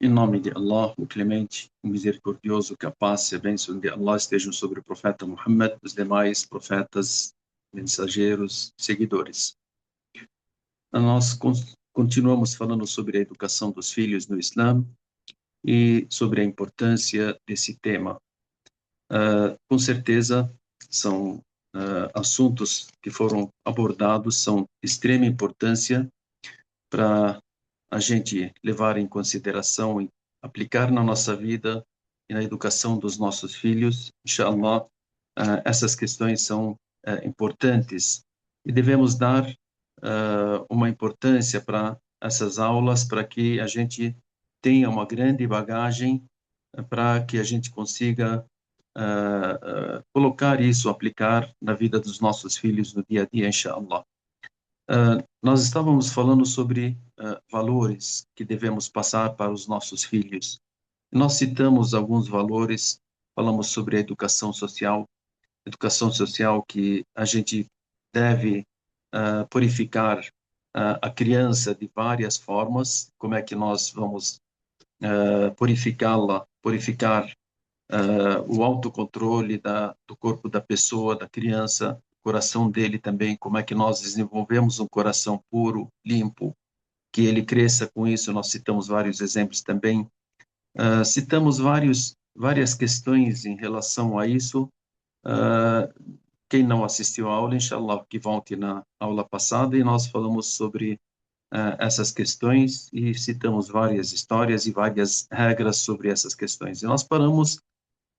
Em nome de Allah, o Clemente, o Misericordioso, que a paz e a bênção de Allah estejam sobre o profeta Muhammad, os demais profetas, mensageiros, seguidores. Nós continuamos falando sobre a educação dos filhos no Islã e sobre a importância desse tema. Com certeza, são assuntos que foram abordados, são de extrema importância para a gente levar em consideração e aplicar na nossa vida e na educação dos nossos filhos. Inshallah, essas questões são importantes e devemos dar uma importância para essas aulas para que a gente tenha uma grande bagagem para que a gente consiga colocar isso, aplicar na vida dos nossos filhos no dia a dia, inshallah. Nós estávamos falando sobre valores que devemos passar para os nossos filhos. Nós citamos alguns valores, falamos sobre a educação social que a gente deve purificar a criança de várias formas. Como é que nós vamos purificar o autocontrole do corpo da pessoa, da criança, o coração dele também, como é que nós desenvolvemos um coração puro, limpo, que ele cresça com isso. Nós citamos vários exemplos também. Citamos várias questões em relação a isso. Quem não assistiu à aula, inshallah, que volte na aula passada, e nós falamos sobre essas questões e citamos várias histórias e várias regras sobre essas questões. E nós paramos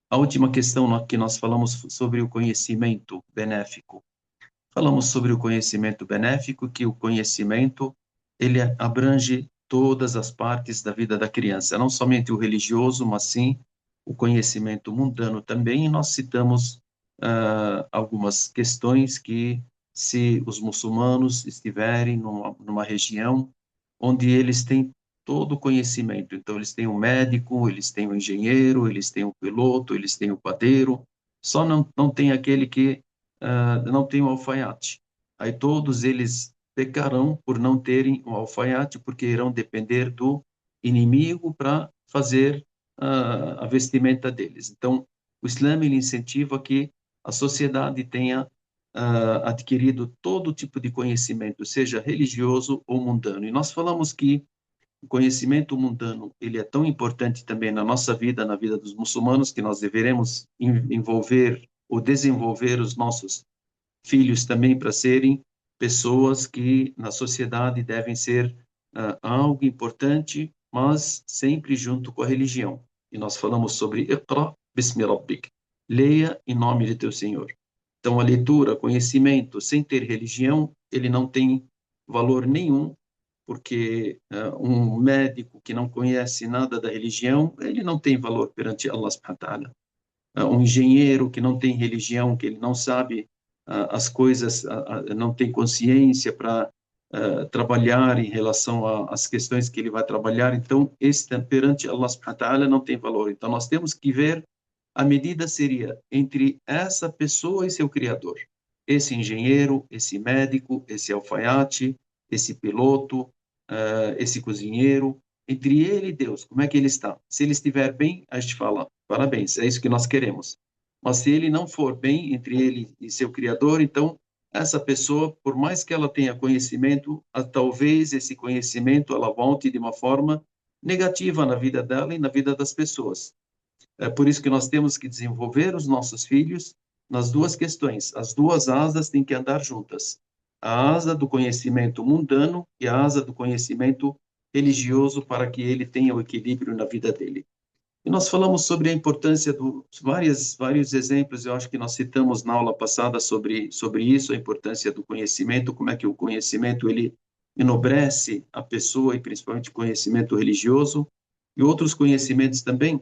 a última questão que nós falamos sobre o conhecimento benéfico. Falamos sobre o conhecimento benéfico, que o conhecimento ele abrange todas as partes da vida da criança, não somente o religioso, mas sim o conhecimento mundano também. E nós citamos algumas questões que, se os muçulmanos estiverem numa região onde eles têm todo o conhecimento, então eles têm um médico, eles têm um engenheiro, eles têm um piloto, eles têm um padeiro, só não tem aquele que não tem o alfaiate. Aí todos eles pecarão por não terem o alfaiate, porque irão depender do inimigo para fazer a vestimenta deles. Então, o Islã ele incentiva que a sociedade tenha adquirido todo tipo de conhecimento, seja religioso ou mundano. E nós falamos que o conhecimento mundano ele é tão importante também na nossa vida, na vida dos muçulmanos, que nós deveremos envolver ou desenvolver os nossos filhos também para serem pessoas que na sociedade devem ser algo importante, mas sempre junto com a religião. E nós falamos sobre Iqra bismi rabbik, leia em nome de teu Senhor. Então a leitura, conhecimento, sem ter religião, ele não tem valor nenhum, porque um médico que não conhece nada da religião, ele não tem valor perante Allah subhanahu wa ta'ala. Um engenheiro que não tem religião, que ele não sabe as coisas, não tem consciência para trabalhar em relação às questões que ele vai trabalhar, então este perante Allah subhanahu wa ta'ala não tem valor. Então nós temos que ver a medida seria entre essa pessoa e seu criador. Esse engenheiro, esse médico, esse alfaiate, esse piloto, esse cozinheiro, entre ele e Deus, como é que ele está? Se ele estiver bem, a gente fala, parabéns, é isso que nós queremos. Mas se ele não for bem entre ele e seu Criador, então essa pessoa, por mais que ela tenha conhecimento, talvez esse conhecimento ela volte de uma forma negativa na vida dela e na vida das pessoas. É por isso que nós temos que desenvolver os nossos filhos nas duas questões. As duas asas têm que andar juntas. A asa do conhecimento mundano e a asa do conhecimento religioso, para que ele tenha o equilíbrio na vida dele. E nós falamos sobre a importância vários exemplos, eu acho que nós citamos na aula passada sobre isso, a importância do conhecimento, como é que o conhecimento ele enobrece a pessoa, e principalmente o conhecimento religioso, e outros conhecimentos também.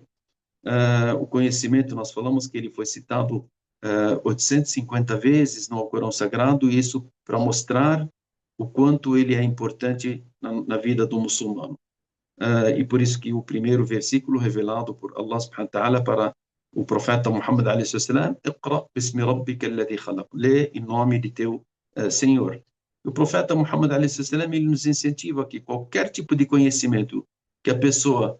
O conhecimento, nós falamos que ele foi citado 850 vezes no Alcorão Sagrado, e isso para mostrar o quanto ele é importante na vida do muçulmano. E por isso que o primeiro versículo revelado por Allah subhanahu wa ta'ala para o profeta Muhammad alayhi salam, Iqra bismi rabbika alladhi khalaq, lê em nome de teu Senhor. O profeta Muhammad alayhi salam, ele nos incentiva que qualquer tipo de conhecimento que a pessoa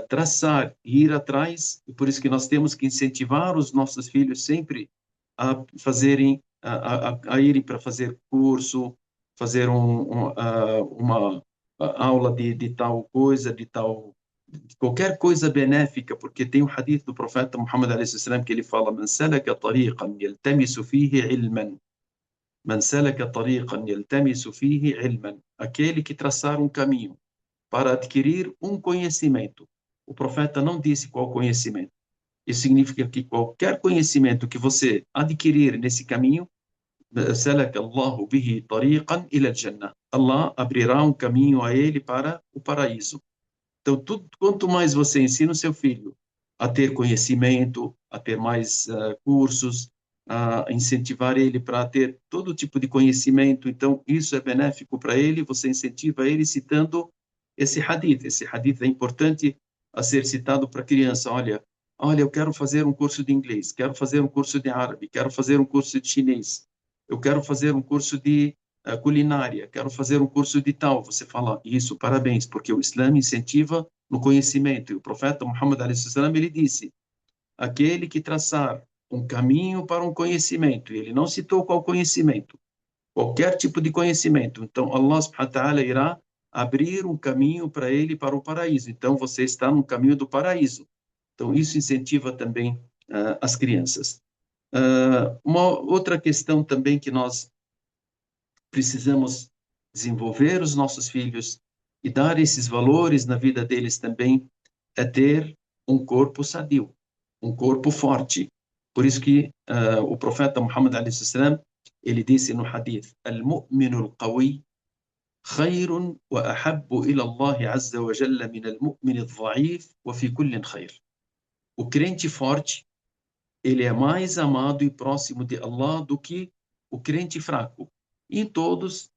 traçar e ir atrás, e por isso que nós temos que incentivar os nossos filhos sempre a fazerem, a irem para fazer curso, fazer uma aula de tal coisa, de qualquer coisa benéfica, porque tem um hadith do profeta Muhammad alayhi salam que ele fala: "Man salaka tariqan yaltamisu fihi ilman, man salaka tariqan yaltamisu fihi ilman", aquele que traçar um caminho para adquirir um conhecimento. O profeta não disse qual conhecimento. Isso significa que qualquer conhecimento que você adquirir nesse caminho, سلك الله به طريقا إلى الجنة. Allah abrirá um caminho a ele para o paraíso. Então, quanto mais você ensina o seu filho a ter conhecimento, a ter mais cursos, a incentivar ele para ter todo tipo de conhecimento, então isso é benéfico para ele, você incentiva ele citando esse hadith. Esse hadith é importante a ser citado para a criança. Olha, eu quero fazer um curso de inglês, quero fazer um curso de árabe, quero fazer um curso de chinês, eu quero fazer um curso de culinária, quero fazer um curso de tal. Você fala, isso, parabéns, porque o Islã incentiva no conhecimento. E o profeta Muhammad a.s. ele disse, aquele que traçar um caminho para um conhecimento, e ele não citou qual conhecimento, qualquer tipo de conhecimento, então Allah subhanahu wa ta'ala irá abrir um caminho para ele para o paraíso. Então você está no caminho do paraíso. Então isso incentiva também as crianças. Uma outra questão também que nós precisamos desenvolver os nossos filhos e dar esses valores na vida deles também, é ter um corpo sadio, um corpo forte. Por isso que o profeta Muhammad a.s. ele disse no hadith: "Al-mu'minu al-qawi خير وأحب إلى الله عز وجل من المؤمن الضعيف وفي كل خير". O crente forte, ele é mais amado e próximo de Allah do que o crente fraco. E todos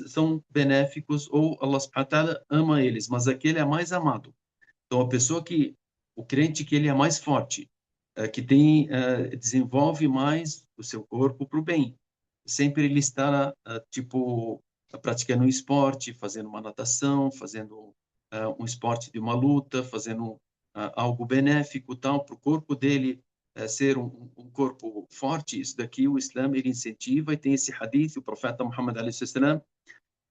são benéficos, ou Allah subhanahu wa ta'ala ama eles, mas aquele é mais amado. Então, a pessoa o crente que ele é mais forte, que desenvolve mais o seu corpo para o bem. Sempre ele está, tipo, praticando um esporte, fazendo uma natação, fazendo um esporte de uma luta, fazendo algo benéfico, tal, para o corpo dele ser um corpo forte. Isso daqui o Islã ele incentiva, e tem esse hadith, o profeta Muhammad a.s.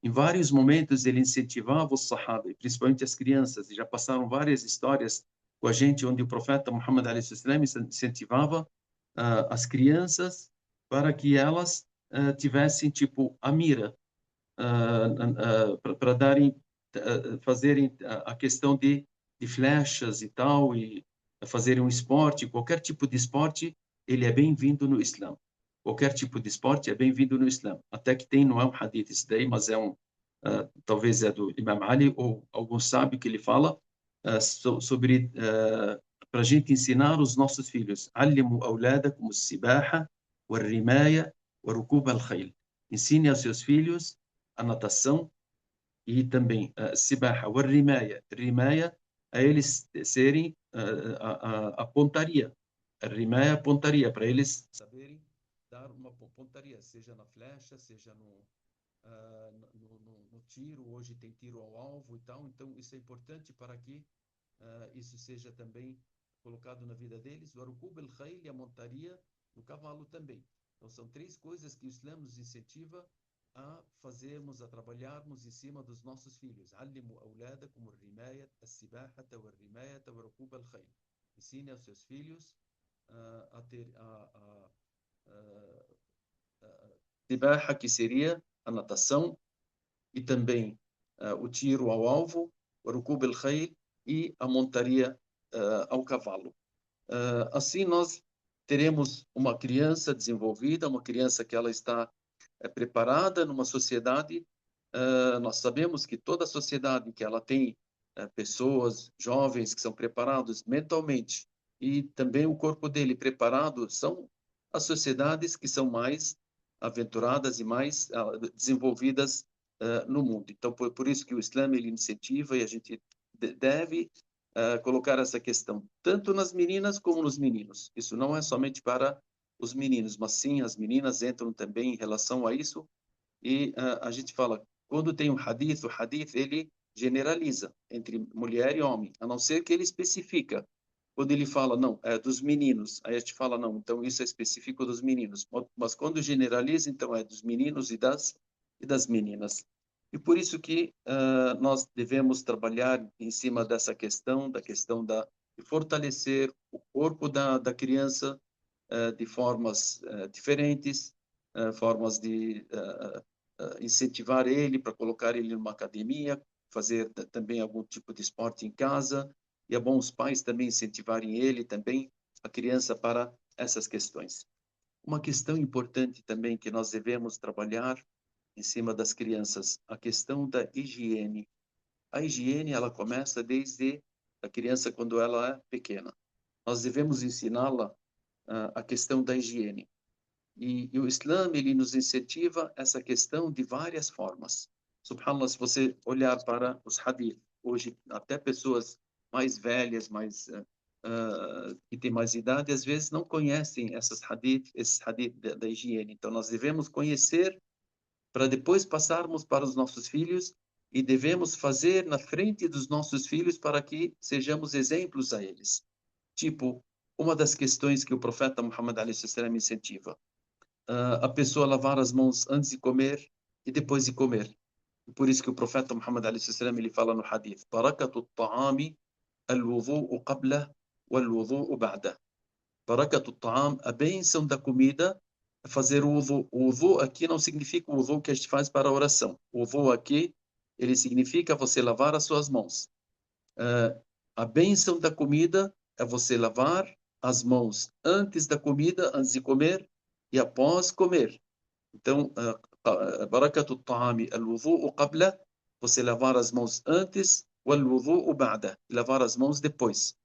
em vários momentos ele incentivava os sahaba, e principalmente as crianças, e já passaram várias histórias com a gente onde o profeta Muhammad a.s. incentivava as crianças para que elas tivessem tipo a mira para fazerem a questão de flechas e tal, e fazerem um esporte, qualquer tipo de esporte, ele é bem-vindo no Islã. Qualquer tipo de esporte é bem-vindo no Islã. Até que tem, não é um hadith isso daí, mas talvez é do Imam Ali, ou algum sábio que ele fala sobre para a gente ensinar os nossos filhos. "Allimu awladakum as-sibaha wal-rimaya wa rukub al-khayl". Ensine aos seus filhos a natação e também a sibaha wa rimaya. Rimaya, a eles serem a pontaria. A rimaya, a pontaria, para eles saberem dar uma pontaria, seja na flecha, seja no tiro. Hoje tem tiro ao alvo e tal, então isso é importante para que isso seja também colocado na vida deles. O arukub al-khayl, e a montaria do cavalo também. Então são três coisas que o Islã nos incentiva a fazermos, a trabalharmos em cima dos nossos filhos. "Allimu awladakum ar-rimayat as-sibahata war-rimayata wa rukub al-khayl". Ensine aos seus filhos a ter sibaha, que seria a natação, e também o tiro ao alvo, o rukub al-khayl, e a montaria ao cavalo. Assim nós teremos uma criança desenvolvida, uma criança que ela está preparada numa sociedade. Nós sabemos que toda sociedade que ela tem pessoas jovens que são preparados mentalmente e também o corpo dele preparado, são as sociedades que são mais aventuradas e mais desenvolvidas no mundo. Então, por isso que o Islã ele incentiva, e a gente deve colocar essa questão tanto nas meninas como nos meninos. Isso não é somente para os meninos, mas sim as meninas entram também em relação a isso. E a gente fala, quando tem um hadith, o hadith ele generaliza entre mulher e homem, a não ser que ele especifica. Quando ele fala, não, é dos meninos, aí a gente fala, não, então isso é específico dos meninos. Mas quando generaliza, então é dos meninos e das meninas. E por isso que nós devemos trabalhar em cima dessa questão, de fortalecer o corpo da criança de formas diferentes, formas de incentivar ele para colocar ele numa academia, fazer também algum tipo de esporte em casa, e é bom os pais também incentivarem ele também, a criança, para essas questões. Uma questão importante também que nós devemos trabalhar em cima das crianças, a questão da higiene. A higiene, ela começa desde a criança quando ela é pequena. Nós devemos ensiná-la a questão da higiene. E o Islã, ele nos incentiva essa questão de várias formas. Subhanallah, se você olhar para os hadith, hoje até pessoas mais velhas, que têm mais idade, às vezes não conhecem esses hadith da higiene. Então, nós devemos conhecer para depois passarmos para os nossos filhos e devemos fazer na frente dos nossos filhos para que sejamos exemplos a eles. Tipo, uma das questões que o profeta Muhammad a.s. incentiva, a pessoa lavar as mãos antes de comer e depois de comer. Por isso que o profeta Muhammad a.s. ele fala no hadith, barakatu at-ta'ami al-wudu'u qabla wal-wudu'u ba'da. Barakatu at-ta'am, a bênção da comida, é fazer o wudu. O wudu aqui não significa o wudu que a gente faz para a oração. O wudu aqui, ele significa você lavar as suas mãos. A bênção da comida é você lavar as mãos antes da comida, antes de comer e após comer. Então, barakatu ta'ami al-wudu'u qabla, você lavar as mãos antes, wal-wudu'u ba'da, lavar as mãos depois.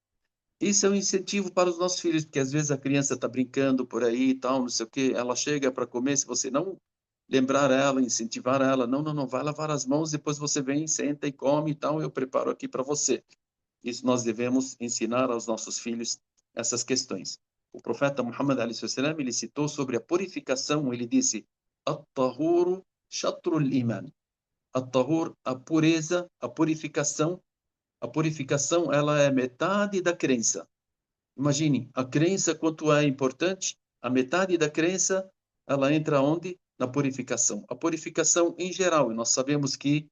Isso é um incentivo para os nossos filhos, porque às vezes a criança está brincando por aí e tal, não sei o quê, ela chega para comer, se você não lembrar ela, incentivar ela, não, não, não, vai lavar as mãos, depois você vem, senta e come e tal, eu preparo aqui para você. Isso nós devemos ensinar aos nossos filhos essas questões. O profeta Muhammad a.s. ele citou sobre a purificação, ele disse: "At-tahuru shatrul iman." At-tahur, a pureza, a purificação ela é metade da crença. Imagine, a crença quanto é importante, a metade da crença, ela entra onde? Na purificação. A purificação em geral, e nós sabemos que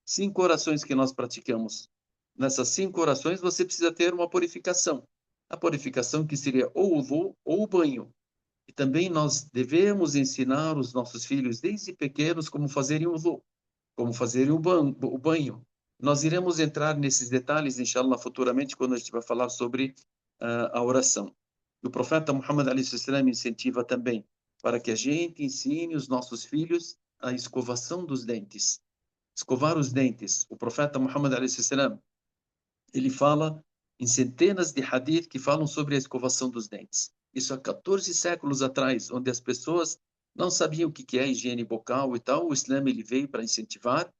5 orações que nós praticamos, nessas 5 orações você precisa ter uma purificação. A purificação que seria ou o wudu ou o banho. E também nós devemos ensinar os nossos filhos desde pequenos como fazerem o wudu, como fazerem o banho. Nós iremos entrar nesses detalhes, inshallah, futuramente, quando a gente vai falar sobre a oração. E o profeta Muhammad a.s. incentiva também para que a gente ensine os nossos filhos a escovação dos dentes. Escovar os dentes. O profeta Muhammad a.s. ele fala em centenas de hadith que falam sobre a escovação dos dentes. Isso há 14 séculos atrás, onde as pessoas não sabiam o que é higiene bucal e tal, o Islã ele veio para incentivar,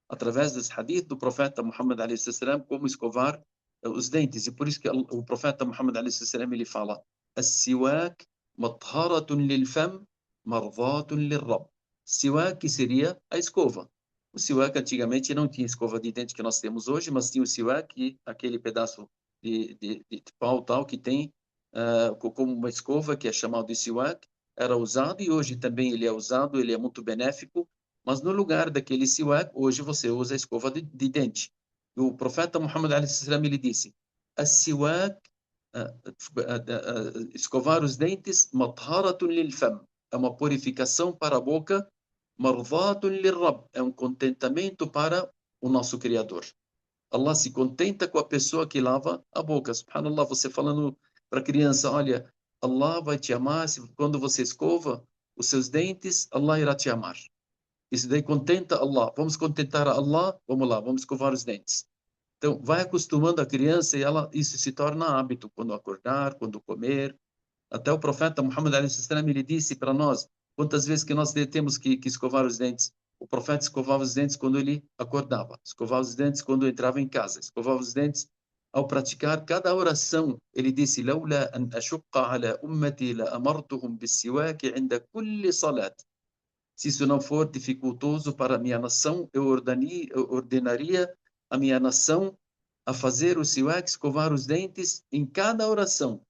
através dos hadith do profeta Muhammad a.s., como escovar os dentes. E por isso que o profeta Muhammad a.s. ele fala: "As-siwak matharatun lil-fam, mardatun lir-rabb." Siwak que seria a escova. O siwak antigamente não tinha escova de dente que nós temos hoje, mas tinha o siwak, aquele pedaço de pau tal que tem como uma escova que é chamado de siwak, era usado e hoje também ele é usado, ele é muito benéfico, mas no lugar daquele siwak, hoje você usa a escova de dente. E o profeta Muhammad a.s. ele disse: "As-siwak, escovar os dentes, matharatun lil-fam, é uma purificação para a boca, mardatun lir-rabb, é um contentamento para o nosso Criador." Allah se contenta com a pessoa que lava a boca. Subhanallah, você falando para a criança, olha, Allah vai te amar quando você escova os seus dentes, Allah irá te amar. Isso daí contenta Allah. Vamos contentar a Allah? Vamos lá, vamos escovar os dentes. Então, vai acostumando a criança e isso se torna hábito, quando acordar, quando comer. Até o profeta Muhammad a.s. ele disse para nós, quantas vezes que nós temos que escovar os dentes. O profeta escovava os dentes quando ele acordava, escovava os dentes quando entrava em casa, escovava os dentes ao praticar cada oração. Ele disse: "Laula an ashqa ala ummati la amartuhum bis-siwak 'inda kulli salat." Se isso não for dificultoso para a minha nação, eu ordenaria a minha nação a fazer o siwak, escovar os dentes em cada oração.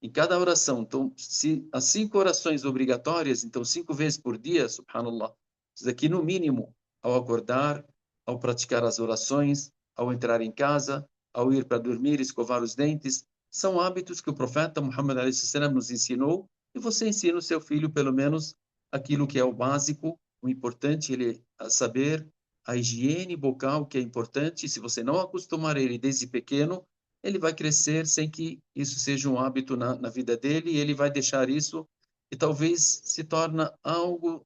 Em cada oração. Então, se as 5 orações obrigatórias, então 5 vezes por dia, subhanallah, isso daqui no mínimo, ao acordar, ao praticar as orações, ao entrar em casa, ao ir para dormir, escovar os dentes, são hábitos que o profeta Muhammad a.s. nos ensinou, e você ensina o seu filho, pelo menos, aquilo que é o básico, o importante, ele saber a higiene bucal, que é importante. Se você não acostumar ele desde pequeno, ele vai crescer sem que isso seja um hábito na vida dele, e ele vai deixar isso e talvez se torna algo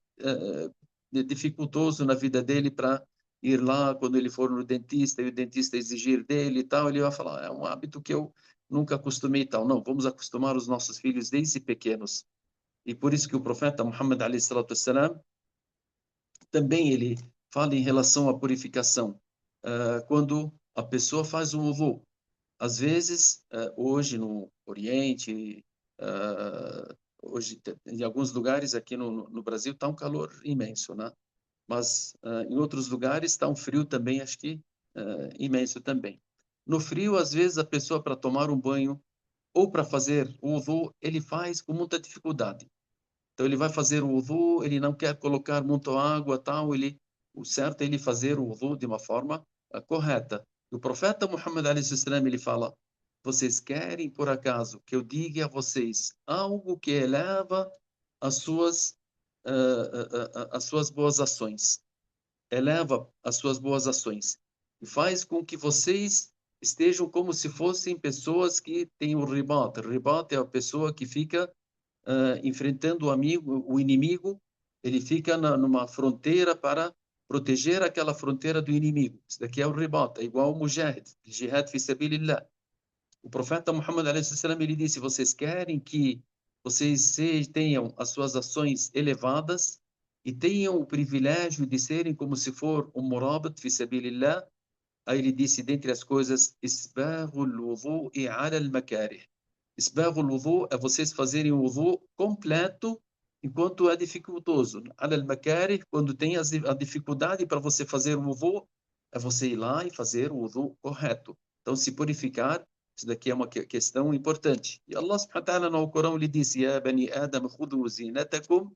dificultoso na vida dele para ir lá quando ele for no dentista e o dentista exigir dele e tal, ele vai falar, é um hábito que eu nunca acostumei e tal. Não, vamos acostumar os nossos filhos desde pequenos. E por isso que o profeta Muhammad a.s. também ele fala em relação à purificação. Quando a pessoa faz um wudu, às vezes, hoje no Oriente, hoje em alguns lugares aqui no Brasil está um calor imenso, né? Mas em outros lugares está um frio também, acho que imenso também. No frio, às vezes, a pessoa para tomar um banho ou para fazer o wudu, ele faz com muita dificuldade. Então ele vai fazer o wudu, ele não quer colocar muita água, tal, o certo é ele fazer o wudu de uma forma correta. E o profeta Muhammad a.s. ele fala: vocês querem por acaso que eu diga a vocês algo que eleva as suas as suas boas ações? Eleva as suas boas ações e faz com que vocês estejam como se fossem pessoas que têm o ribat. O ribat é a pessoa que fica enfrentando o inimigo, ele fica numa fronteira para proteger aquela fronteira do inimigo. Isso daqui é o ribat, é igual ao mujahid, jihad fi sabilillah. O profeta Muhammad a.s. ele disse: vocês querem que vocês tenham as suas ações elevadas e tenham o privilégio de serem como se for um murabat fi sabilillah. Aí ele disse, dentre as coisas, isbaghul wudu'i ala al-makarih. Isbaghul wudu' é vocês fazerem o wudu completo enquanto é dificultoso. Ala al-makarih, quando tem a dificuldade para você fazer o wudu, é você ir lá e fazer o wudu correto. Então, se purificar, isso daqui é uma questão importante. E Allah subhanahu wa ta'ala no Corão lhe disse: Ya bani Adam, khudu zinatakum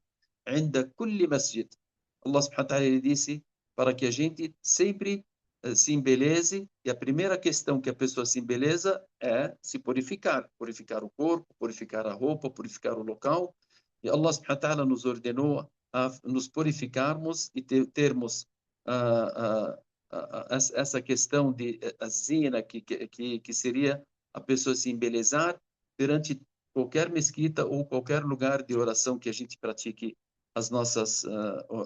inda kulli masjid. Allah subhanahu wa ta'ala lhe disse para que a gente sempre se embeleze, e a primeira questão que a pessoa se embeleza é se purificar, purificar o corpo, purificar a roupa, purificar o local. E Allah subhanahu wa ta'ala nos ordenou a nos purificarmos e termos essa questão de a zina, que seria a pessoa se embelezar perante qualquer mesquita ou qualquer lugar de oração que a gente pratique as nossas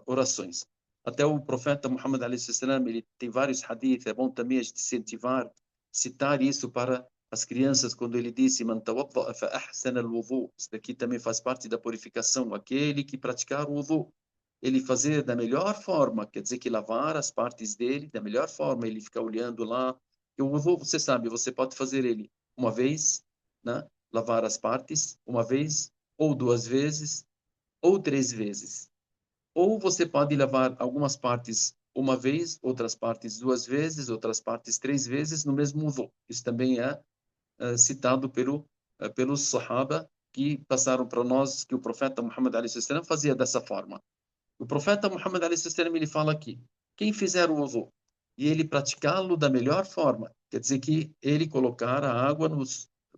orações. Até o profeta Muhammad a.s. ele tem vários hadiths, é bom também a gente incentivar, citar isso para as crianças, quando ele disse: "Man tawadda'a fa ahsana al-wudu". Isso daqui também faz parte da purificação, aquele que praticar o wudu, ele fazer da melhor forma, quer dizer que lavar as partes dele da melhor forma, ele ficar olhando lá. E o wudu, você sabe, você pode fazer ele uma vez, né? Lavar as partes uma vez, ou 2 vezes, ou 3 vezes. Ou você pode lavar algumas partes uma vez, outras partes 2 vezes, outras partes 3 vezes no mesmo wudu. Isso também é citado pelos Sahaba que passaram para nós que o profeta Muhammad a.s. fazia dessa forma. O profeta Muhammad a.s. ele fala aqui: quem fizer o wudu e ele praticá-lo da melhor forma, quer dizer que ele colocar a água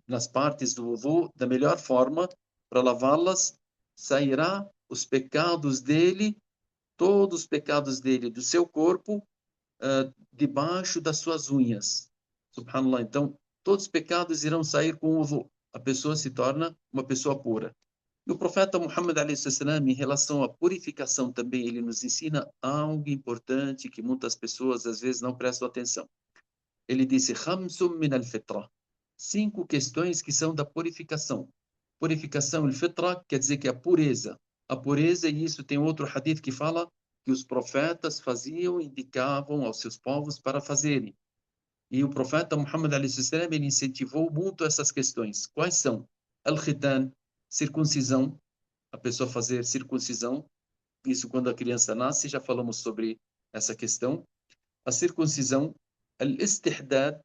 nas partes do wudu da melhor forma para lavá-las, sairá os pecados dele, todos os pecados dele, do seu corpo, debaixo das suas unhas. Subhanallah. Então, todos os pecados irão sair com o wudu. A pessoa se torna uma pessoa pura. E o profeta Muhammad a.s., em relação à purificação também, ele nos ensina algo importante que muitas pessoas às vezes não prestam atenção. Ele disse: "Khamsum min al-fitra", 5 questões que são da purificação. Purificação, al-fitra, quer dizer que é a pureza. A pureza, e isso tem outro hadith que fala que os profetas faziam, indicavam aos seus povos para fazerem. E o profeta Muhammad a.s. ele incentivou muito essas questões. Quais são? Al-khitan, circuncisão, a pessoa fazer circuncisão. Isso quando a criança nasce, já falamos sobre essa questão. A circuncisão, Al-istihdad,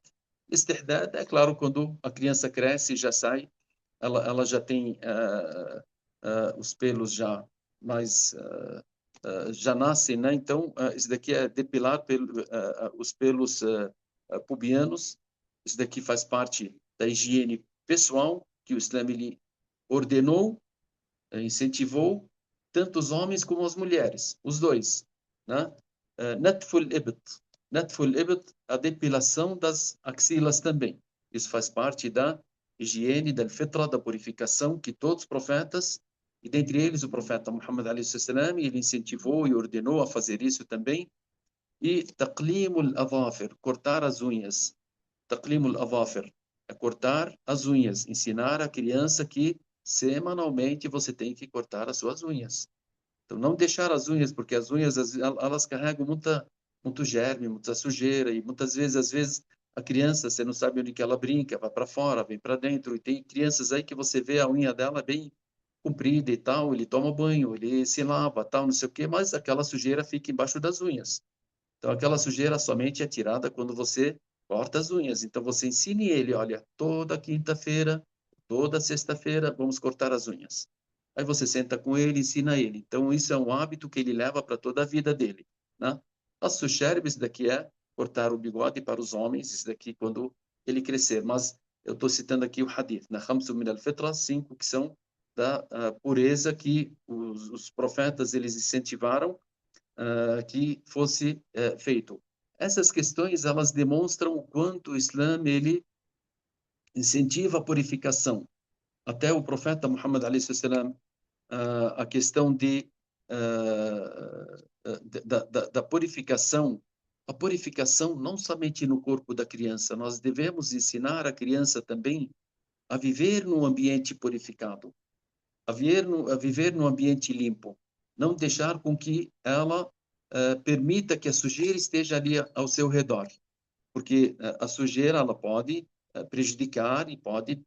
istihdad é claro quando a criança cresce, já sai, ela já tem os pelos já mais já nascem, né? Então isso daqui é depilar os pelos pubianos. Isso daqui faz parte da higiene pessoal que o Islã ele ordenou, incentivou tanto os homens como as mulheres, os dois, né? Natful ibt, natful ibt, a depilação das axilas também. Isso faz parte da higiene, da fitra, da purificação que todos os profetas, e dentre eles o profeta Muhammad alayhi salam, ele incentivou e ordenou a fazer isso também. E taqlimul adhafir, cortar as unhas. Taqlimul adhafir é cortar as unhas, ensinar a criança que semanalmente você tem que cortar as suas unhas. Então, não deixar as unhas, porque as unhas elas carregam muito germe, muita sujeira, e muitas vezes, às vezes, a criança, você não sabe onde que ela brinca, vai para fora, vem para dentro, e tem crianças aí que você vê a unha dela bem comprida e tal, ele toma banho, ele se lava, tal, não sei o quê, mas aquela sujeira fica embaixo das unhas. Então, aquela sujeira somente é tirada quando você corta as unhas. Então, você ensine ele, olha, toda quinta-feira, toda sexta-feira, vamos cortar as unhas. Aí você senta com ele, ensina ele. Então, isso é um hábito que ele leva para toda a vida dele, né? A susherb, isso daqui é cortar o bigode para os homens, isso daqui quando ele crescer. Mas eu estou citando aqui o hadith, na khamsu min al-fitra, 5 que são da pureza que os profetas eles incentivaram que fosse feito. Essas questões elas demonstram o quanto o Islã ele incentiva a purificação. Até o profeta Muhammad alayhi salam, a questão da purificação, a purificação não somente no corpo da criança, nós devemos ensinar a criança também a viver num ambiente purificado, a viver num ambiente limpo, não deixar com que ela permita que a sujeira esteja ali ao seu redor, porque a sujeira ela pode prejudicar e pode,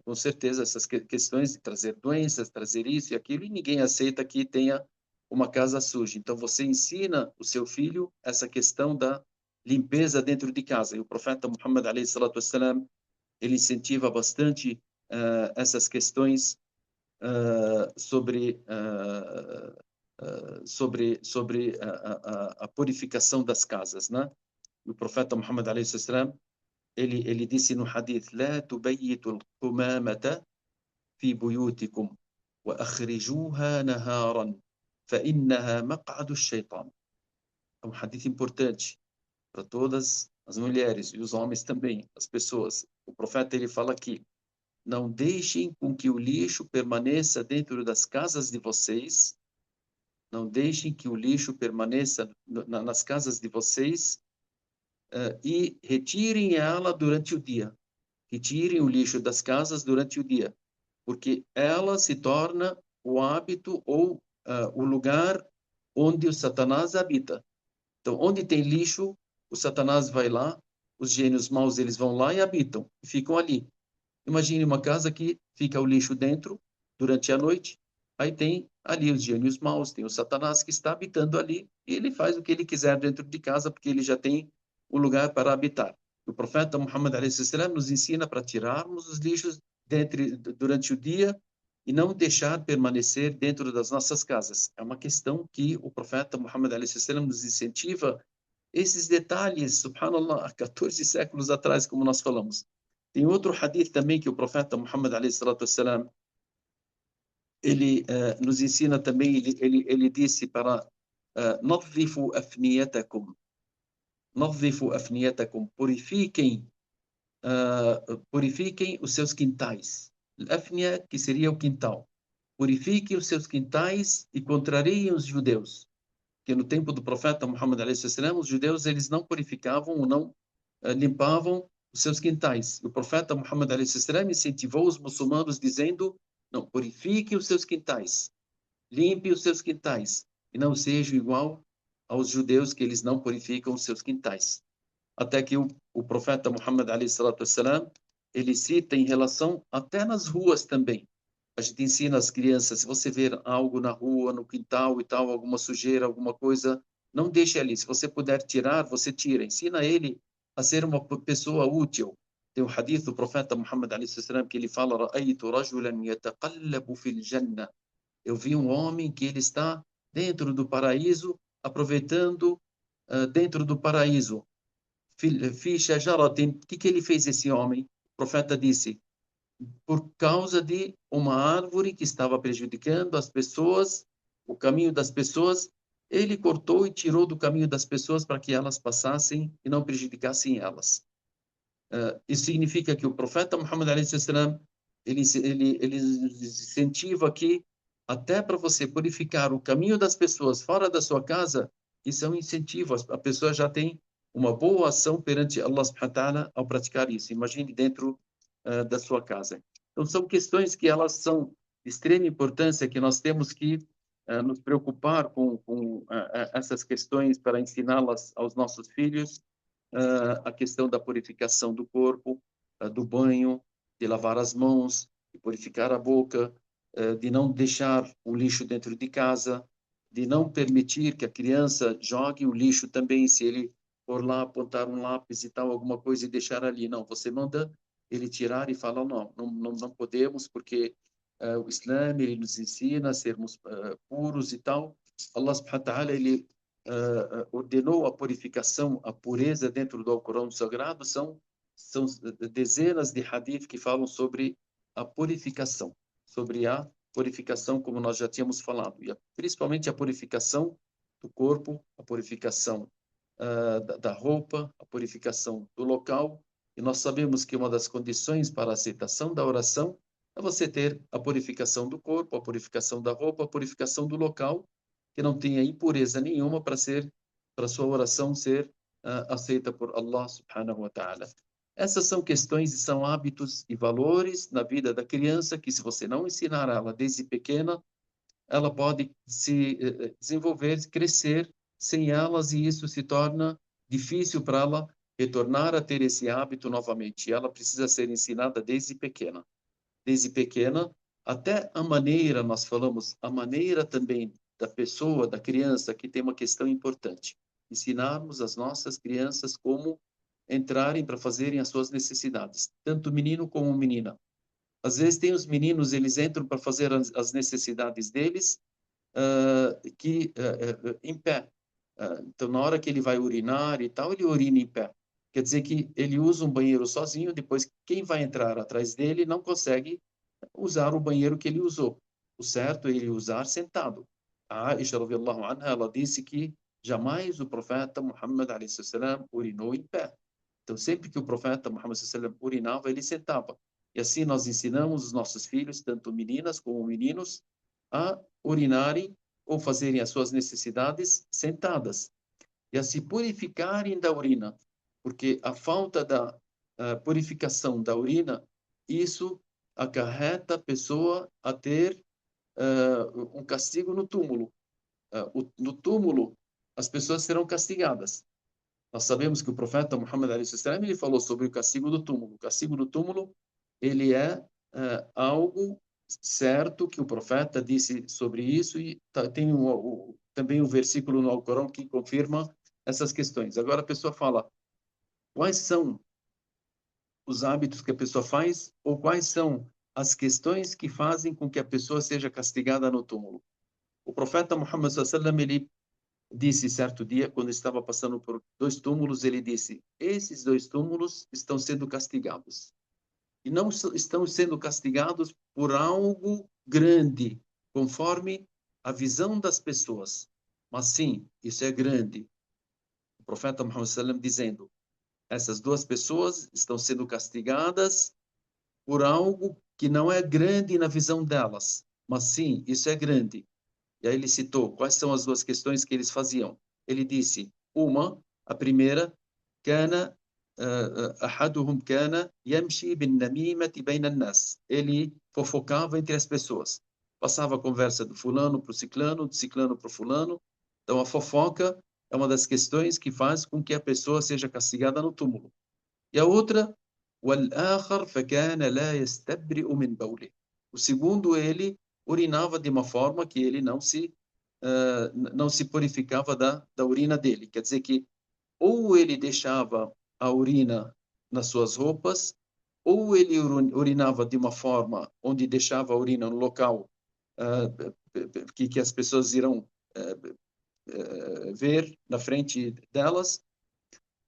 com certeza, essas questões de trazer doenças, trazer isso e aquilo, e ninguém aceita que tenha uma casa suja. Então, você ensina o seu filho essa questão da limpeza dentro de casa. E o profeta Muhammad, alayhi salatu wassalam, ele incentiva bastante essas questões sobre a purificação das casas, né? O profeta Muhammad alayhi salam, ele disse no hadith: "La tubayyitu al-qumamata fi buyutikum wa akhrijuha naharan, fa innaha maq'adu ash-shaytan." É um hadith importante para todas as mulheres e os homens também, as pessoas. O profeta ele fala aqui: não deixem com que o lixo permaneça dentro das casas de vocês. Não deixem que o lixo permaneça nas casas de vocês e retirem ela durante o dia. Retirem o lixo das casas durante o dia, porque ela se torna o hábito ou o lugar onde o Satanás habita. Então, onde tem lixo, o Satanás vai lá, os gênios maus eles vão lá e habitam, e ficam ali. Imagine uma casa que fica o lixo dentro durante a noite, aí tem ali os gênios maus, tem o Satanás que está habitando ali, e ele faz o que ele quiser dentro de casa, porque ele já tem um lugar para habitar. O profeta Muhammad a.s. nos ensina para tirarmos os lixos durante o dia e não deixar permanecer dentro das nossas casas. É uma questão que o profeta Muhammad a.s. nos incentiva esses detalhes, subhanallah, há 14 séculos atrás, como nós falamos. Tem outro hadith também que o profeta Muhammad alayhi salatu wassalam, ele nos ensina também, ele disse para nadhifu afniyatakum, nadhifu afniyatakum, purifiquem os seus quintais. Afnia, que seria o quintal. Purifiquem os seus quintais e contrariem os judeus. Que no tempo do profeta Muhammad alayhi salam, os judeus eles não purificavam ou não limpavam os seus quintais. O profeta Muhammad a.s. incentivou os muçulmanos dizendo: não, purifique os seus quintais, limpe os seus quintais, e não seja igual aos judeus que eles não purificam os seus quintais. Até que o profeta Muhammad a.s. ele cita em relação até nas ruas também. A gente ensina as crianças, se você ver algo na rua, no quintal e tal, alguma sujeira, alguma coisa, não deixe ali. Se você puder tirar, você tira. Ensina ele a ser uma pessoa útil. Tem o hadith do profeta Muhammad a.s. que ele fala: "Ra'aytu rajulan yataqallabu fil jannah." Eu vi um homem que ele está dentro do paraíso, aproveitando dentro do paraíso. Fi shajaratin. O que ele fez, esse homem? O profeta disse: por causa de uma árvore que estava prejudicando as pessoas, o caminho das pessoas, ele cortou e tirou do caminho das pessoas para que elas passassem e não prejudicassem elas. Isso significa que o profeta Muhammad a.s. ele incentiva que até para você purificar o caminho das pessoas fora da sua casa, isso é um incentivo. A pessoa já tem uma boa ação perante Allah subhanahu wa ta'ala ao praticar isso. Imagine dentro da sua casa. Então, são questões que elas são de extrema importância, que nós temos que nos preocupar com essas questões para ensiná-las aos nossos filhos, a questão da purificação do corpo, do banho, de lavar as mãos, de purificar a boca, de não deixar o lixo dentro de casa, de não permitir que a criança jogue o lixo também, se ele for lá apontar um lápis e tal, alguma coisa e deixar ali. Não, você manda ele tirar e fala: não podemos, porque o Islã ele nos ensina a sermos puros e tal. Allah subhanahu wa ta'ala, ele ordenou a purificação, a pureza dentro do Alcorão Sagrado. São dezenas de hadith que falam sobre a purificação, como nós já tínhamos falado, e principalmente a purificação do corpo, a purificação da roupa, a purificação do local. E nós sabemos que uma das condições para a aceitação da oração é você ter a purificação do corpo, a purificação da roupa, a purificação do local, que não tenha impureza nenhuma para sua oração ser aceita por Allah subhanahu wa ta'ala. Essas são questões e são hábitos e valores na vida da criança que, se você não ensinar ela desde pequena, ela pode se desenvolver, crescer sem elas, e isso se torna difícil para ela retornar a ter esse hábito novamente. Ela precisa ser ensinada desde pequena. Desde pequena, até a maneira, nós falamos, a maneira também da pessoa, da criança, que tem uma questão importante. Ensinarmos as nossas crianças como entrarem para fazerem as suas necessidades, tanto menino como menina. Às vezes tem os meninos, eles entram para fazer as necessidades deles em pé. Então, na hora que ele vai urinar e tal, ele urina em pé. Quer dizer que ele usa um banheiro sozinho, depois quem vai entrar atrás dele não consegue usar o banheiro que ele usou. O certo é ele usar sentado. A Aisha, radiyallahu anha, ela disse que jamais o profeta Muhammad a.s. urinou em pé. Então, sempre que o profeta Muhammad a.s. urinava, ele sentava. E assim nós ensinamos os nossos filhos, tanto meninas como meninos, a urinarem ou fazerem as suas necessidades sentadas e a se purificarem da urina, porque a falta da purificação da urina, isso acarreta a pessoa a ter um castigo no túmulo. No túmulo, as pessoas serão castigadas. Nós sabemos que o profeta Muhammad a.s. ele falou sobre o castigo do túmulo. O castigo do túmulo, ele é algo certo, que o profeta disse sobre isso, e tem também um versículo no Alcorão que confirma essas questões. Agora a pessoa fala: quais são os hábitos que a pessoa faz, ou quais são as questões que fazem com que a pessoa seja castigada no túmulo? O profeta Muhammad sallallahu ele disse certo dia, quando estava passando por dois túmulos, ele disse: esses dois túmulos estão sendo castigados. E não estão sendo castigados por algo grande, conforme a visão das pessoas. Mas sim, isso é grande. O profeta Muhammad sallam dizendo: essas duas pessoas estão sendo castigadas por algo que não é grande na visão delas. Mas sim, isso é grande. E aí ele citou quais são as duas questões que eles faziam. Ele disse: a primeira, كان أحدهم كان يمشي بالنميمة بين الناس. Ele fofocava entre as pessoas. Passava a conversa do fulano para o ciclano, do ciclano para o fulano. Então, a fofoca é uma das questões que faz com que a pessoa seja castigada no túmulo. E a outra, والآخر فكان لا يستبرئ من بوله. O segundo, ele urinava de uma forma que ele não se purificava da urina dele. Quer dizer que ou ele deixava a urina nas suas roupas, ou ele urinava de uma forma onde deixava a urina no local que as pessoas irão ver na frente delas,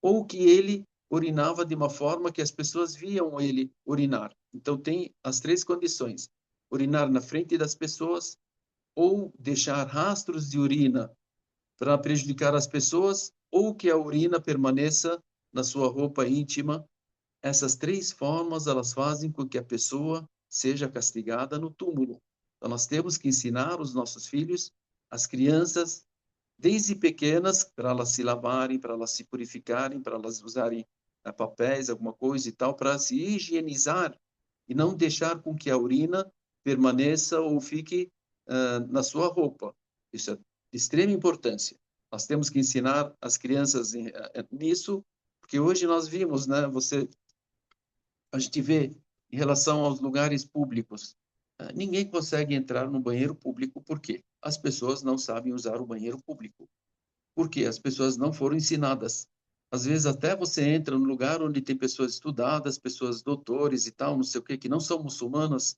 ou que ele urinava de uma forma que as pessoas viam ele urinar. Então, tem as três condições: urinar na frente das pessoas, ou deixar rastros de urina para prejudicar as pessoas, ou que a urina permaneça na sua roupa íntima. Essas três formas, elas fazem com que a pessoa seja castigada no túmulo. Então, nós temos que ensinar os nossos filhos, as crianças, desde pequenas, para elas se lavarem, para elas se purificarem, para elas usarem papéis, alguma coisa e tal, para se higienizar e não deixar com que a urina permaneça ou fique na sua roupa. Isso é de extrema importância. Nós temos que ensinar as crianças nisso, porque hoje nós vimos, né, a gente vê em relação aos lugares públicos, ninguém consegue entrar no banheiro público. Por quê? As pessoas não sabem usar o banheiro público. Porque as pessoas não foram ensinadas. Às vezes até você entra num lugar onde tem pessoas estudadas, pessoas doutores e tal, não sei o quê, que não são muçulmanas,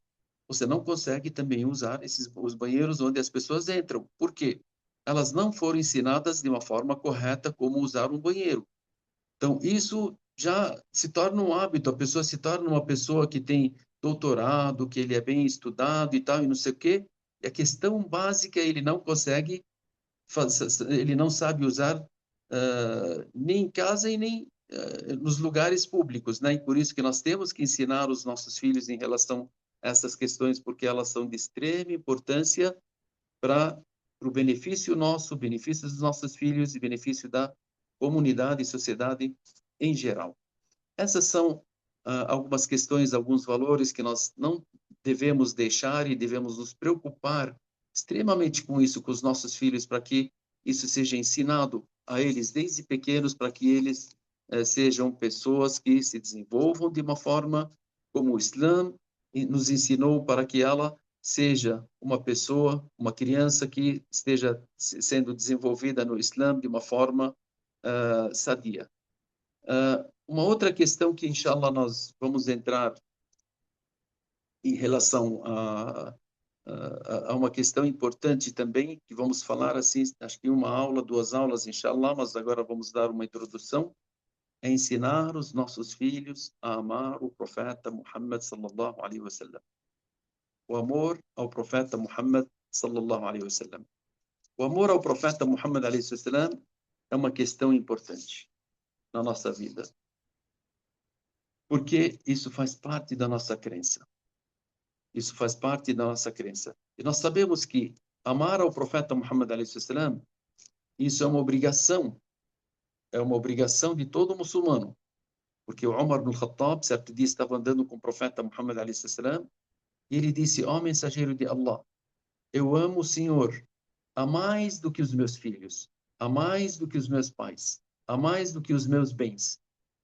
você não consegue também usar os banheiros onde as pessoas entram. Por quê? Elas não foram ensinadas de uma forma correta como usar um banheiro. Então, isso já se torna um hábito, a pessoa se torna uma pessoa que tem doutorado, que ele é bem estudado e tal, e não sei o quê, e a questão básica ele não consegue ele não sabe usar nem em casa e nem nos lugares públicos, né? E por isso que nós temos que ensinar os nossos filhos em relação a essas questões, porque elas são de extrema importância para o benefício nosso, benefício dos nossos filhos e benefício da comunidade e sociedade em geral. Essas são algumas questões, alguns valores que nós não devemos deixar e devemos nos preocupar extremamente com isso, com os nossos filhos, para que isso seja ensinado a eles desde pequenos, para que eles sejam pessoas que se desenvolvam de uma forma como o Islã nos ensinou, para que ela seja uma pessoa, uma criança que esteja sendo desenvolvida no Islã de uma forma sadia. Uma outra questão que, inshallah, nós vamos entrar em relação a uma questão importante também, que vamos falar assim, acho que uma aula, duas aulas, inshallah, mas agora vamos dar uma introdução, é ensinar os nossos filhos a amar o profeta Muhammad sallallahu alaihi wasallam. O amor ao profeta Muhammad sallallahu alaihi wasallam. O amor ao profeta Muhammad alaihi wasallam é uma questão importante na nossa vida, porque isso faz parte da nossa crença. Isso faz parte da nossa crença. E nós sabemos que amar ao profeta Muhammad alaihi, isso é uma obrigação de todo muçulmano. Porque o Umar ibn Khattab, certo dia, estava andando com o profeta Muhammad alaihi e ele disse: ó mensageiro de Allah, eu amo o Senhor a mais do que os meus filhos, a mais do que os meus pais, a mais do que os meus bens.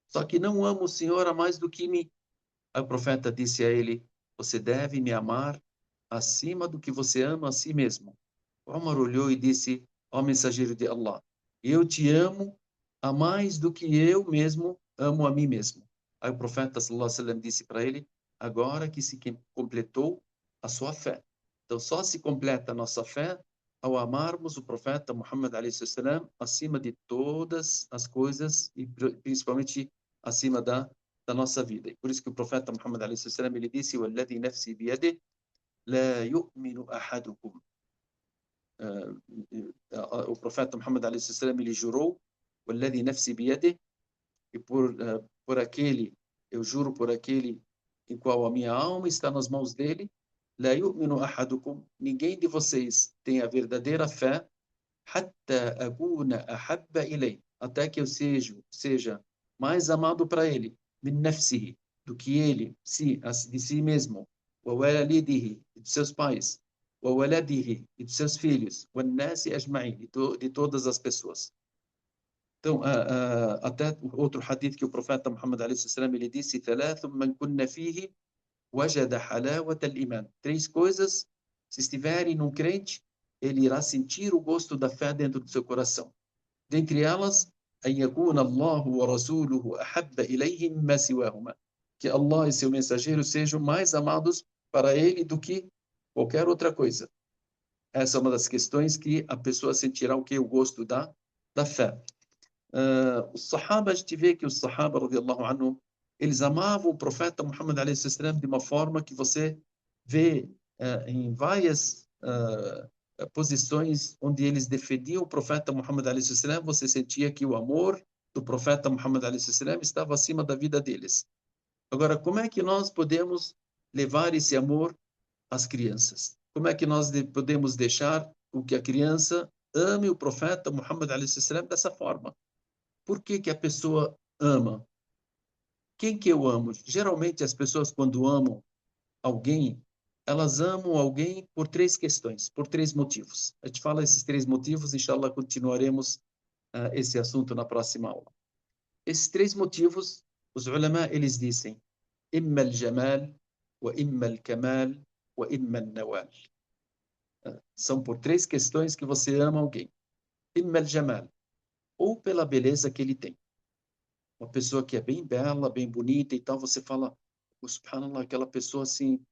Só que não amo o Senhor a mais do que mim. Aí o profeta disse a ele: você deve me amar acima do que você ama a si mesmo. Omar olhou e disse: ó mensageiro de Allah, eu te amo a mais do que eu mesmo amo a mim mesmo. Aí o profeta sallallahu alaihi wasallam disse para ele: agora que se completou a sua fé. Então só se completa a nossa fé ao amarmos o profeta Muhammad alaihi wasallam acima de todas as coisas e principalmente acima da nossa vida. E por isso que o profeta Muhammad alaihi wasallam ele disse: "Walladhi nafsi biyadihi la yu'minu ahadukum". O profeta Muhammad alaihi wasallam ele jurou: "Walladhi nafsi biyadihi", e por aquele, eu juro por aquele em qual a minha alma está nas mãos dele, la yu'minu ahadukum, ninguém de vocês tem a verdadeira fé, hatta akuna ahabba ilay, até que eu seja mais amado para ele, min nafsihi, do que ele, de si mesmo, wa walidihi, de seus pais, wa waladihi, e de seus filhos, wa nasi ajma'in, de todas as pessoas. Então, até outro hadith que o profeta Muhammad alaihi wasallam ele disse: "Thalath man kunna fihi wajada halawat al-iman". Três coisas, se estiverem num crente, ele irá sentir o gosto da fé dentro do seu coração. Dentre elas, أن يكون الله ورسوله أحب إليه مما سواهما. Que Allah e seu mensageiro sejam mais amados para ele do que qualquer outra coisa. Essa é uma das questões que a pessoa sentirá o que? O gosto da fé. Os Sahaba, a gente vê que os Sahaba, radiallahu anhum, eles amavam o profeta Muhammad alayhi salam de uma forma que você vê em várias posições onde eles defendiam o profeta Muhammad alayhi salam, você sentia que o amor do profeta Muhammad alayhi salam estava acima da vida deles. Agora, como é que nós podemos levar esse amor às crianças? Como é que nós podemos deixar o que a criança ame o profeta Muhammad alayhi salam dessa forma? Por que que a pessoa ama? Quem que eu amo? Geralmente as pessoas quando amam alguém, elas amam alguém por três questões, por três motivos. A gente fala esses três motivos, inshallah continuaremos esse assunto na próxima aula. Esses três motivos, os ulama, eles dizem: imma al-jamal, wa imma al-kamal, wa imma al-nawal. São por três questões que você ama alguém. Imma al-jamal, ou pela beleza que ele tem. Uma pessoa que é bem bela, bem bonita e tal, você fala, oh, subhanallah, aquela pessoa assim,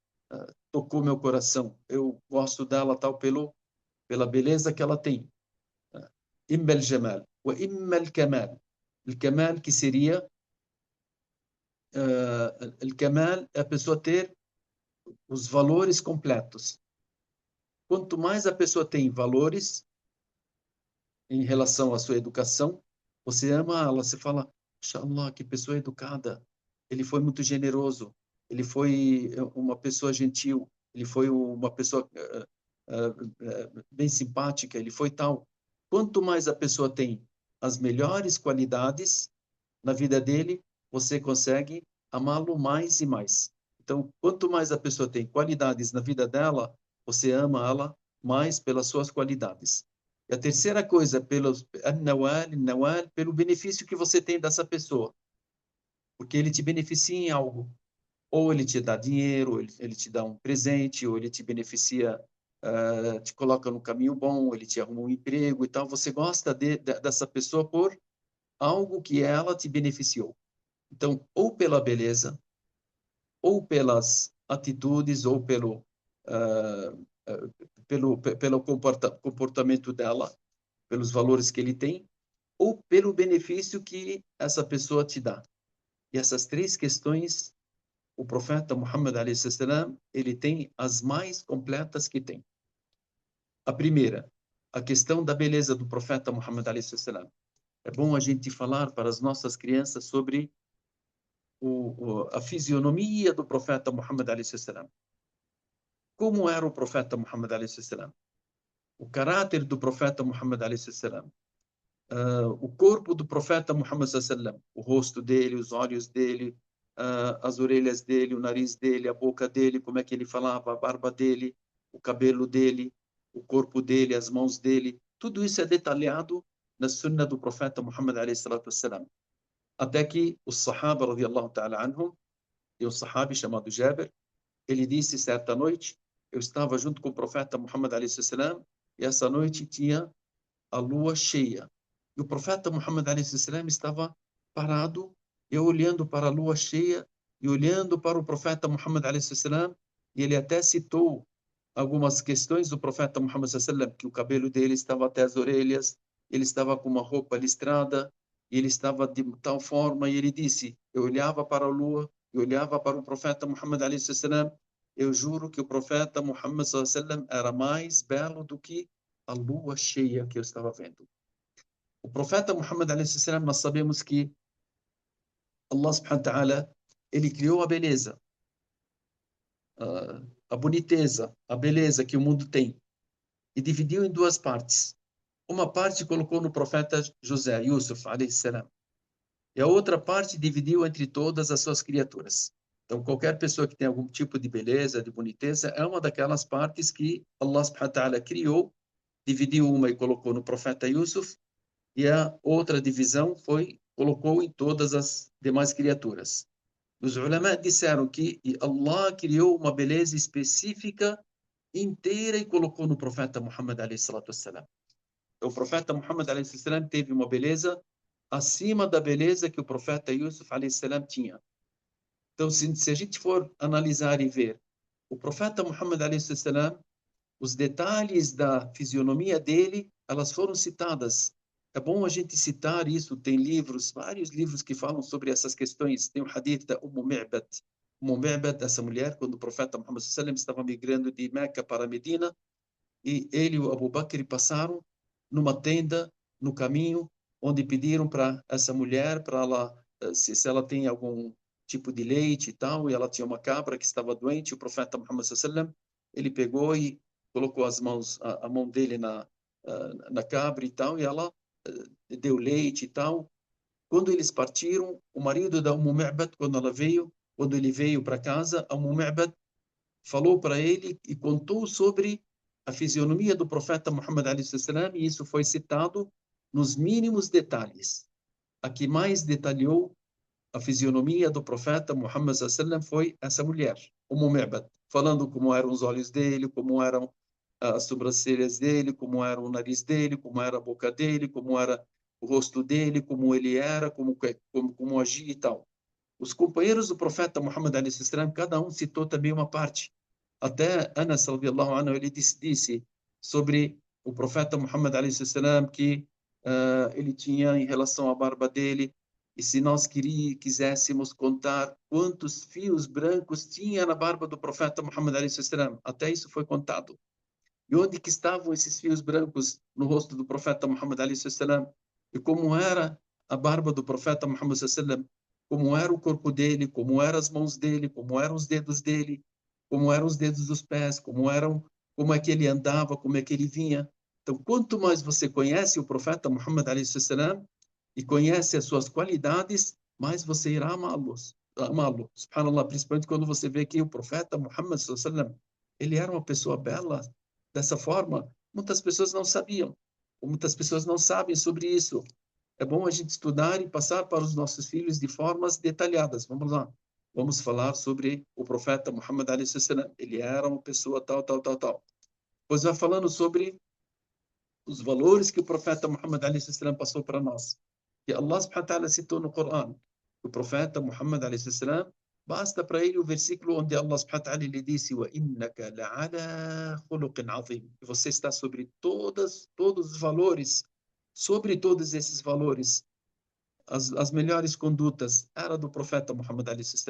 tocou meu coração, eu gosto dela tal pela beleza que ela tem. Imma al-jamal, wa imma al-kamal. Al-kamal que seria, al-kamal é a pessoa ter os valores completos. Quanto mais a pessoa tem valores em relação à sua educação, você ama ela, você fala, inshallah, que pessoa educada, ele foi muito generoso, ele foi uma pessoa gentil, ele foi uma pessoa bem simpática, ele foi tal. Quanto mais a pessoa tem as melhores qualidades na vida dele, você consegue amá-lo mais e mais. Então, quanto mais a pessoa tem qualidades na vida dela, você ama ela mais pelas suas qualidades. E a terceira coisa, pelo benefício que você tem dessa pessoa. Porque ele te beneficia em algo. Ou ele te dá dinheiro, ou ele te dá um presente, ou ele te beneficia, te coloca no caminho bom, ele te arruma um emprego e tal. Você gosta dessa pessoa por algo que ela te beneficiou. Então, ou pela beleza, ou pelas atitudes, ou pelo comportamento dela, pelos valores que ele tem, ou pelo benefício que essa pessoa te dá. E essas três questões, o profeta Muhammad a.s., ele tem as mais completas que tem. A primeira, a questão da beleza do profeta Muhammad a.s. É bom a gente falar para as nossas crianças sobre a fisionomia do profeta Muhammad a.s. Como era o profeta Muhammad a.s.? O caráter do profeta Muhammad a.s. O corpo do profeta Muhammad a.s., o rosto dele, os olhos dele, as orelhas dele, o nariz dele, a boca dele, como é que ele falava, a barba dele, o cabelo dele, o corpo dele, as mãos dele. Tudo isso é detalhado na sunna do profeta Muhammad a.s. Até que o sahaba, radiallahu ta'ala anhum, e um sahabi chamado Jabir, ele disse certa noite, eu estava junto com o profeta Muhammad a.s. e essa noite tinha a lua cheia. E o profeta Muhammad a.s. estava parado, eu olhando para a lua cheia e olhando para o profeta Muhammad a.s. e ele até citou algumas questões do profeta Muhammad a.s., que o cabelo dele estava até as orelhas, ele estava com uma roupa listrada, e ele estava de tal forma, e ele disse, eu olhava para a lua, eu olhava para o profeta Muhammad a.s., eu juro que o profeta Muhammad a.s. era mais belo do que a lua cheia que eu estava vendo. O profeta Muhammad a.s., nós sabemos que Allah subhanahu wa ta'ala, ele criou a beleza, a boniteza, a beleza que o mundo tem, e dividiu em duas partes. Uma parte colocou no profeta José, Yusuf, a.s., e a outra parte dividiu entre todas as suas criaturas. Então, qualquer pessoa que tem algum tipo de beleza, de boniteza, é uma daquelas partes que Allah subhanahu wa ta'ala criou, dividiu uma e colocou no profeta Yusuf, e a outra divisão colocou em todas as demais criaturas. Os ulama disseram que Allah criou uma beleza específica inteira e colocou no profeta Muhammad a.s. O profeta Muhammad a.s. teve uma beleza acima da beleza que o profeta Yusuf a.s. tinha. Então, se a gente for analisar e ver, o profeta Muhammad a.s., os detalhes da fisionomia dele, elas foram citadas. É bom a gente citar isso, tem livros, vários livros que falam sobre essas questões. Tem o hadith da Mi'bad. Mi'bad, essa mulher, quando o profeta Muhammad sallam estava migrando de Meca para Medina, e ele e o Abu Bakr passaram numa tenda no caminho, onde pediram para essa mulher, para ela, se ela tem algum tipo de leite e tal, e ela tinha uma cabra que estava doente, o profeta Muhammad sallam, ele pegou e colocou as mãos, a mão dele na cabra e tal, e ela deu leite e tal. Quando eles partiram, o marido da Mi'bad, quando ele veio para casa, a Mi'bad falou para ele e contou sobre a fisionomia do profeta Muhammad a.s. e isso foi citado nos mínimos detalhes. A que mais detalhou a fisionomia do profeta Muhammad a.s. foi essa mulher, Mi'bad, falando como eram os olhos dele, como eram as sobrancelhas dele, como era o nariz dele, como era a boca dele, como era o rosto dele, como ele era, como agia e tal. Os companheiros do profeta Muhammad a.s., cada um citou também uma parte. Até Anas, radiallahu anhu, ele disse sobre o profeta Muhammad a.s. que ele tinha em relação à barba dele, e se nós quiséssemos contar quantos fios brancos tinha na barba do profeta Muhammad a.s., até isso foi contado. E onde que estavam esses fios brancos no rosto do profeta Muhammad a.s., e como era a barba do profeta Muhammad a.s., como era o corpo dele, como eram as mãos dele, como eram os dedos dele, como eram os dedos dos pés, como é que ele andava, como é que ele vinha. Então, quanto mais você conhece o profeta Muhammad a.s. e conhece as suas qualidades, mais você irá amá-lo. Subhanallah, principalmente quando você vê que o profeta Muhammad a.s. ele era uma pessoa bela dessa forma. Muitas pessoas não sabiam, ou muitas pessoas não sabem sobre isso. É bom a gente estudar e passar para os nossos filhos de formas detalhadas. Vamos lá. Vamos falar sobre o profeta Muhammad a.s. Ele era uma pessoa tal, tal, tal, tal. Pois vai falando sobre os valores que o profeta Muhammad a.s. passou para nós. Que Allah subhanahu wa ta'ala citou no Coran. O profeta Muhammad a.s. basta para ele o versículo onde Allah subhanahu wa ta'ala lhe disse: وَإِنَّكَ لَعَلَى خُلُقٍ عَظِيمٍ. Você está sobre todos os valores, sobre todos esses valores, as melhores condutas era do profeta Muhammad a.s.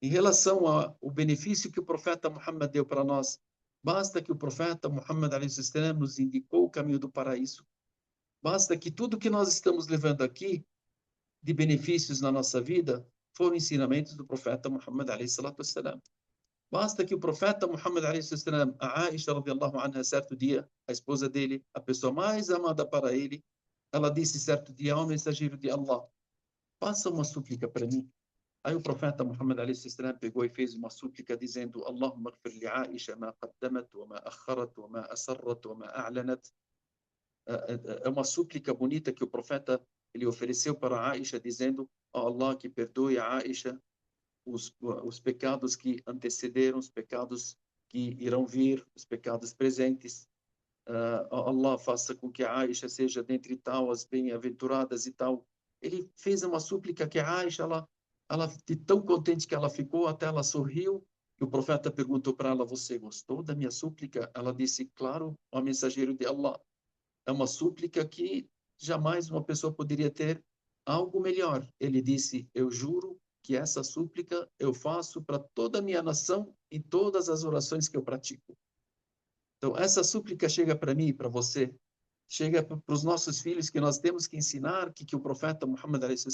Em relação ao benefício que o profeta Muhammad deu para nós, basta que o profeta Muhammad a.s. nos indicou o caminho do paraíso. Basta que tudo que nós estamos levando aqui de benefícios na nossa vida foram ensinamentos do profeta Muhammad a.s. Basta que o profeta Muhammad a.s., a Aisha radiallahu anha, certo dia, a esposa dele, a pessoa mais amada para ele, ela disse certo dia ao mensageiro de Allah: faça uma súplica para mim. Aí o profeta Muhammad a.s. pegou e fez uma súplica dizendo: Allahumma gfir li Aisha ma qaddamat wa ma akharat wa ma asarrat wa ma a'lanat. É uma súplica bonita que o profeta ele ofereceu para Aisha dizendo: oh Allah, que perdoe a Aisha os pecados que antecederam, os pecados que irão vir, os pecados presentes. Allah faça com que a Aisha seja dentre tal as bem-aventuradas e tal. Ele fez uma súplica que a Aisha, ela de tão contente que ela ficou, até ela sorriu. E o profeta perguntou para ela: você gostou da minha súplica? Ela disse: claro, ó mensageiro de Allah. É uma súplica que jamais uma pessoa poderia ter algo melhor. Ele disse: eu juro que essa súplica eu faço para toda a minha nação em todas as orações que eu pratico. Então, essa súplica chega para mim e para você, chega para os nossos filhos, que nós temos que ensinar que o profeta Muhammad a.s.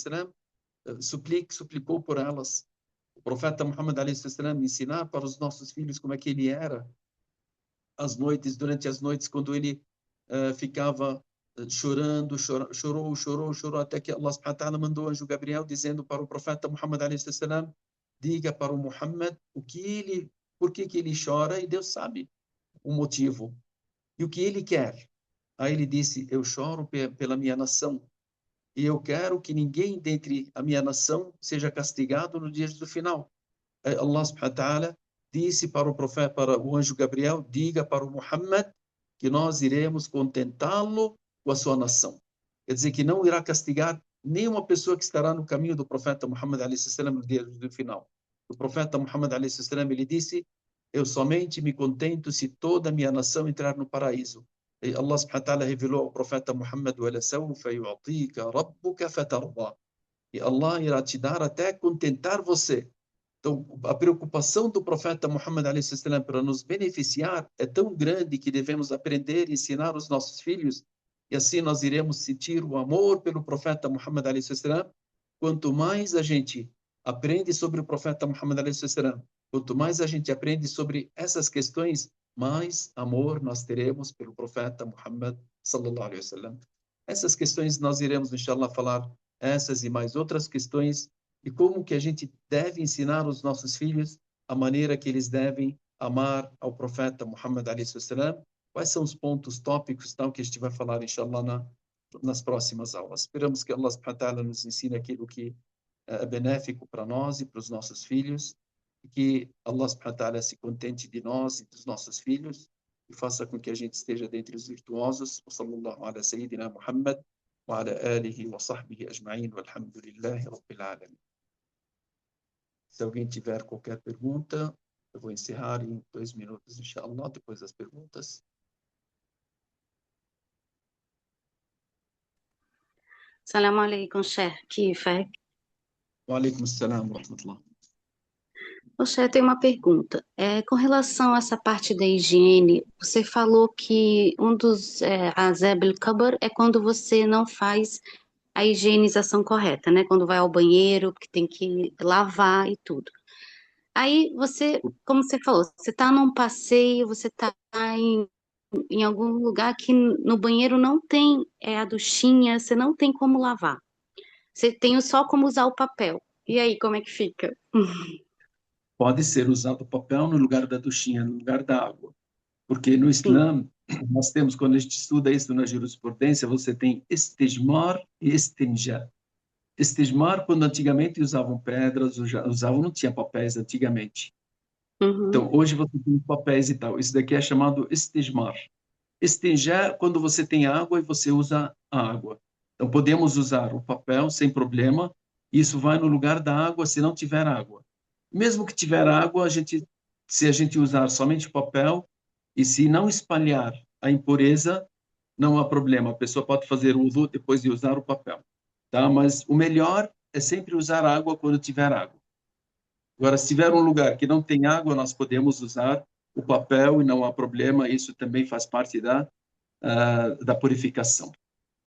suplicou por elas. O profeta Muhammad a.s. ensinar para os nossos filhos como é que ele era às noites, durante as noites, quando ele ficava chorando, chorou, até que Allah subhanahu wa ta'ala mandou o anjo Gabriel dizendo para o profeta Muhammad a.s. diga para o Muhammad por que ele chora, e Deus sabe o motivo e o que ele quer. Aí ele disse: eu choro pela minha nação e eu quero que ninguém dentre a minha nação seja castigado no dia do final. Aí Allah subhanahu wa ta'ala disse para o profeta, para o anjo Gabriel: diga para o Muhammad que nós iremos contentá-lo com a sua nação. quer dizer que não irá castigar nenhuma pessoa que estará no caminho do profeta Muhammad a.s. no dia do final. O profeta Muhammad a.s. ele disse: eu somente me contento se toda a minha nação entrar no paraíso. E Allah subhanahu wa ta'ala revelou ao profeta Muhammad: وَلَسَوْفَ يُعْطِيكَ رَبُّكَ فَتَرْضَى. E Allah irá te dar até contentar você. Então, a preocupação do profeta Muhammad a.s. para nos beneficiar é tão grande que devemos aprender e ensinar os nossos filhos, e assim nós iremos sentir o amor pelo profeta Muhammad a.s. Quanto mais a gente aprende sobre o profeta Muhammad a.s., quanto mais a gente aprende sobre essas questões, mais amor nós teremos pelo profeta Muhammad sallallahu alaihi wasallam. Essas questões nós iremos, inshallah, falar essas e mais outras questões e como que a gente deve ensinar os nossos filhos a maneira que eles devem amar ao profeta Muhammad a.s. Quais são os pontos tópicos tal, que a gente vai falar, inshallah, nas próximas aulas. Esperamos que Allah subhanahu wa ta'ala nos ensine aquilo que é benéfico para nós e para os nossos filhos, e que Allah subhanahu wa ta'ala se contente de nós e dos nossos filhos, e faça com que a gente esteja dentre os virtuosos. Wa sallallahu ala sayyidina Muhammad wa ala alihi wa sahbihi ajma'in walhamdulillahi rabbil alamin. Se alguém tiver qualquer pergunta, eu vou encerrar em 2 minutos, inshallah, depois das perguntas. Salam alaikum, Sheikh. Kifek. Wa alaikum assalam wa rahmatullah. Sheikh, eu tenho uma pergunta. Com relação a essa parte da higiene, você falou que um dos azeb al-kabr é quando você não faz a higienização correta, né? Quando vai ao banheiro, porque tem que lavar e tudo. Aí você, como você falou, você está num passeio, você está em algum lugar que no banheiro não tem a duchinha, você não tem como lavar. Você tem só como usar o papel. E aí, como é que fica? Pode ser usado o papel no lugar da duchinha, no lugar da água. Porque no Sim. Islã, nós temos, quando a gente estuda isso na jurisprudência, você tem estijmar e estinja. Estijmar, quando antigamente usavam pedras, não tinha papéis antigamente. Uhum. Então, hoje você tem papéis e tal. Isso daqui é chamado estijmar. Estinjar, quando você tem água e você usa a água. Então, podemos usar o papel sem problema. Isso vai no lugar da água se não tiver água. Mesmo que tiver água, se a gente usar somente o papel e se não espalhar a impureza, não há problema. A pessoa pode fazer o wudu depois de usar o papel. Tá? Mas o melhor é sempre usar água quando tiver água. Agora, se tiver um lugar que não tem água, nós podemos usar o papel e não há problema. Isso também faz parte da purificação.